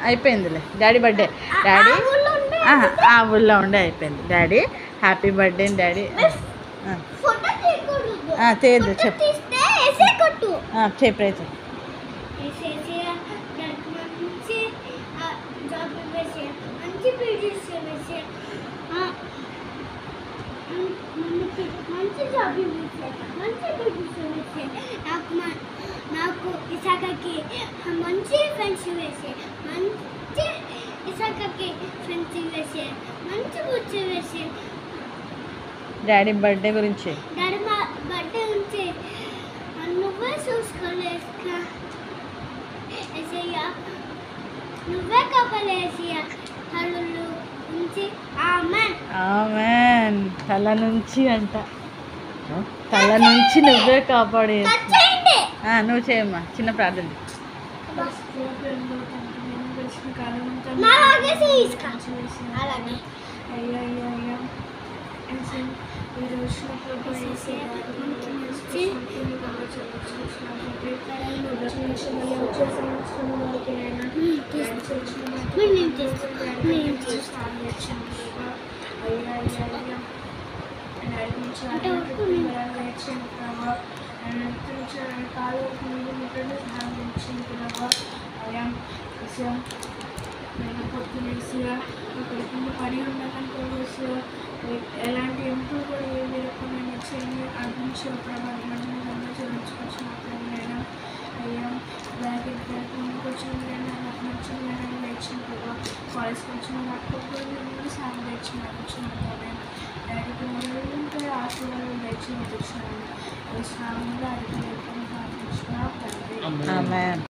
అయిపోయిందిలే daddy birthday. Daddy ఆ ఊళ్ళో ఉండే అయిపోయింది. Daddy happy birthday daddy. చేయొద్దు చెప్పు చెప్పు. నాకు ఇసాకకి మంచి ఫ్రెండ్స్ వేసే, మంచి ఇసాకకి ఫ్రెండ్స్ వేసే, మంచి బుచ్చి వేసే. డాడీ బర్త్డే గురించి, డాడీ మా బర్త్డే గురించి నువ్వే చూసుకోలేక వేసేయ్యా, నువ్వే కప్పలేసియా తల్లు నుంచి. Amen amen. తల నుంచి అంట, తల నుంచి నువ్వే కాపాడే. నువ్వు చేయమ్మా చిన్న ప్రార్థన. నేను పొద్దునేసిగా కొడుకుని పడి ఉండకనుకోసి ఎలాంటి ఎంతో కూడా ఏ లేకుండా చేయండి అందించి ప్రభావం చెల్లించుకోవచ్చు. మాత్రమేనా అయ్యా దానికి కొంచెం నాకు నచ్చిన నేర్చిన ప్రభావ కాలేజ్కి వచ్చిన నాకు సాయం తెచ్చిన వచ్చిన డాడీకి ముందు ఆశీర్వాదం తెచ్చి వచ్చినాను. అది స్నామంగా అది ప్రార్థించిన తండ్రి.